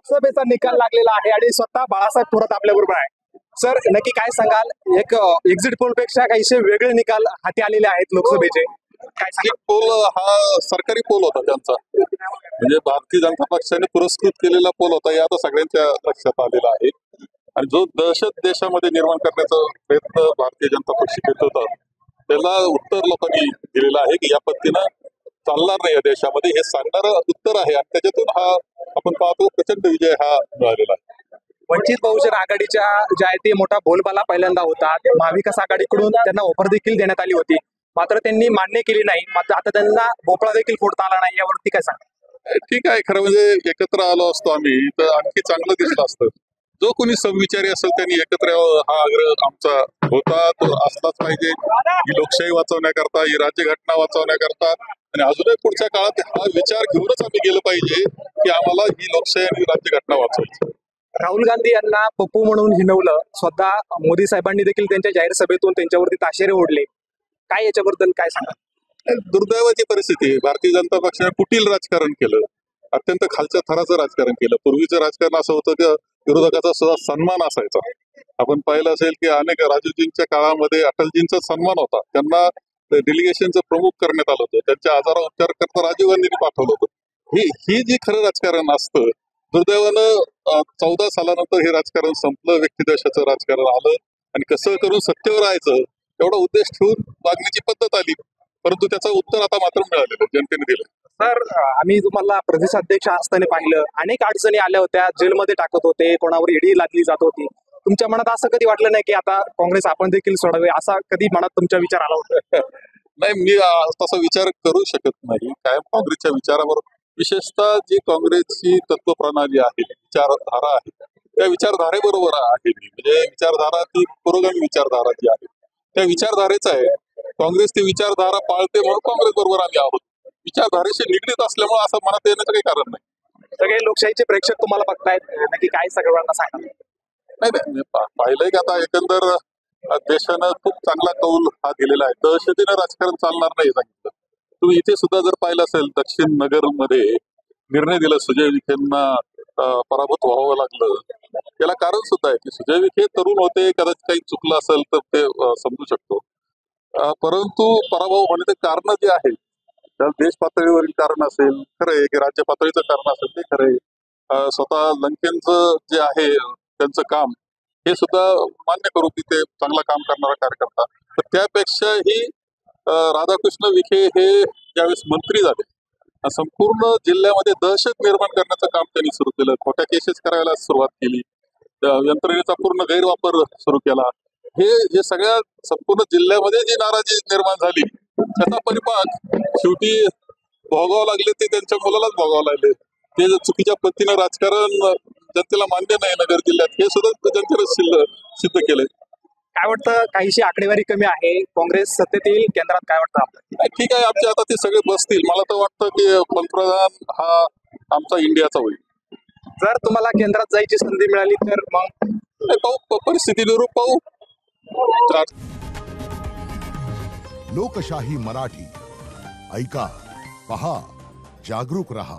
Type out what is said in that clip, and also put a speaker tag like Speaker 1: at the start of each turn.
Speaker 1: लोकसभेचा निकाल लागलेला आहे आणि स्वतः बाळासाहेब थोरात आपल्या बरोबर आहे. सर, नक्की काय सांगाल? एक एक्झिट पोल पेक्षा काहीसे वेगळे निकाल हाती आलेले आहेत लोकसभेचे. काय सांगाल?
Speaker 2: पोल हा सरकारी पोल होता त्यांचा, म्हणजे भारतीय जनता पक्षाने पुरस्कृत केलेला पोल होता हे आता सगळ्यांच्या लक्षात आलेला आहे. आणि जो दहशत देशामध्ये निर्माण करण्याचा प्रयत्न भारतीय जनता पक्ष करत होता त्याला उत्तर लोकांनी दिलेलं आहे की या पद्धतीनं चालणार नाही या देशामध्ये, हे सांगणारं उत्तर आहे. आणि त्याच्यातून हा आपण पाहतो प्रचंड विजय हा मिळालेला आहे.
Speaker 1: वंचित बहुजन आघाडीच्या ज्या आहे ते मोठा बोलबाला पहिल्यांदा होता. महाविकास आघाडीकडून त्यांना ऑफर देखील देण्यात आली होती, मात्र त्यांनी मान्य केली नाही. मात्र आता त्यांना भोपळा देखील फोडता आला नाही, यावरती काय सांगा?
Speaker 2: ठीक आहे, खरं म्हणजे एकत्र आलो असतो आम्ही तर आणखी चांगलं दिसलं असतं. जो कोणी समविचारी असेल त्यांनी एकत्र यावं हा आग्रह आमचा होता, तो असलाच पाहिजे. ही लोकशाही वाचवण्याकरता, ही राज्यघटना वाचवण्याकरता आणि अजूनही पुढच्या काळात हा विचार घेऊनच आम्ही गेलं पाहिजे की आम्हाला ही लोकशाही आणि राज्यघटना वाचवायची.
Speaker 1: राहुल गांधी यांना पप्पू म्हणून हिणवलं. स्वतः मोदी साहेबांनी देखील त्यांच्या जाहीर सभेतून त्यांच्यावरती ताशेरे ओढले. काय याच्याबद्दल काय सांगा?
Speaker 2: दुर्दैवाची परिस्थिती आहे. भारतीय जनता पक्षाने कुटील राजकारण केलं, अत्यंत खालच्या थराचं राजकारण केलं. पूर्वीचं राजकारण असं होतं की विरोधकाचा सुद्धा सन्मान असायचा. आपण पाहिलं असेल की अनेक राजीवजींच्या काळामध्ये अटलजींचा सन्मान होता, त्यांना डेलिगेशनचं प्रमुख करण्यात आलं होतं, त्यांच्या आजारा उपचार करता राजीव गांधींनी पाठवलं होतं. ही जी खरं राजकारण असतं, दुर्दैवानं 14 सालानंतर हे राजकारण संपलं, व्यक्तिद्वेषाचं राजकारण आलं आणि कसं करून सत्तेवर राहायचं एवढा उद्देश ठेवून वागण्याची पद्धत आली. परंतु त्याचं उत्तर आता मात्र मिळालेलं जनतेने दिलं.
Speaker 1: सर, आम्ही तुम्हाला प्रदेशाध्यक्ष असताना पाहिलं, अनेक अडचणी आल्या होत्या, जेलमध्ये टाकत होते, कोणावर ईडी लादली जात होती. तुमच्या मनात असं कधी वाटलं नाही की आता काँग्रेस आपण देखील सोडावे, असा कधी मनात तुमचा विचार आला होता?
Speaker 2: नाही, मी तसा विचार करू शकत नाही. कायम काँग्रेसच्या विचारावर, विशेषतः जी काँग्रेसची तत्वप्रणाली आहे, विचारधारा आहे, त्या विचारधारेबरोबर आहे मी. म्हणजे विचारधारा ती पुरोगामी विचारधारा जी आहे त्या विचारधारेच आहे. काँग्रेस ती विचारधारा पाळते म्हणून काँग्रेस बरोबर आम्ही आहोत. विचारधारेशी निगडीत असल्यामुळे असं मनात येण्याचं काही कारण नाही.
Speaker 1: सगळे लोकशाहीचे प्रेक्षक तुम्हाला बघतायत, नक्की काय सगळ्यांना सांगा?
Speaker 2: नाही, मी पाहिलंय की आता एकंदर देशानं खूप चांगला कौल हा दिलेला आहे. दहशतीनं राजकारण चालणार नाही सांगितलं. तुम्ही इथे सुद्धा जर पाहिलं असेल, दक्षिण नगर मध्ये निर्णय दिला सुजय विखेंना पराभूत व्हावं लागलं. याला कारण सुद्धा आहे की सुजय विखे तरुण होते, कदाचित काही चुकलं असेल तर ते समजू शकतो. परंतु पराभव होण्याचे कारण जे आहे, त्या देश पातळीवरील कारण असेल खरं आहे, की राज्य पातळीचं कारण असेल ते खरं आहे. स्वतः लंकेंचं जे आहे त्यांचं काम हे सुद्धा मान्य करू की ते चांगलं काम करणारा कार्यकर्ता. तर त्यापेक्षाही राधाकृष्ण विखे हे ज्यावेळेस मंत्री झाले, संपूर्ण जिल्ह्यामध्ये दहशत निर्माण करण्याचं काम त्यांनी सुरू केलं. खोट्या केसेस करायला सुरुवात केली, यंत्रणेचा पूर्ण गैरवापर सुरू केला. हे सगळ्या संपूर्ण जिल्ह्यामध्ये जी नाराजी निर्माण झाली त्याचा परिपाक शेवटी भोगावं लागले, ते त्यांच्या मुलालाच भोगावं लागले. ते चुकीच्या पद्धतीनं राजकारण जनतेला मान्य नाही नगर जिल्ह्यात, हे सुद्धा जनतेने सिद्ध केलंय.
Speaker 1: काय वाटतं, काहीशी आकडेवारी कमी आहे, काँग्रेस सत्तेत येईल केंद्रात, काय वाटतं आपल्याला?
Speaker 2: ठीक आहे, आमचे आता ते सगळे बसतील. मला तर वाटतं की पंतप्रधान हा आमचा इंडियाचा होईल.
Speaker 1: जर तुम्हाला केंद्रात जायची संधी मिळाली तर मग
Speaker 2: पाहू, परिस्थिती निरूप पाहू.
Speaker 3: लोकशाही मराठी ऐका, पहा, जागरूक रहा.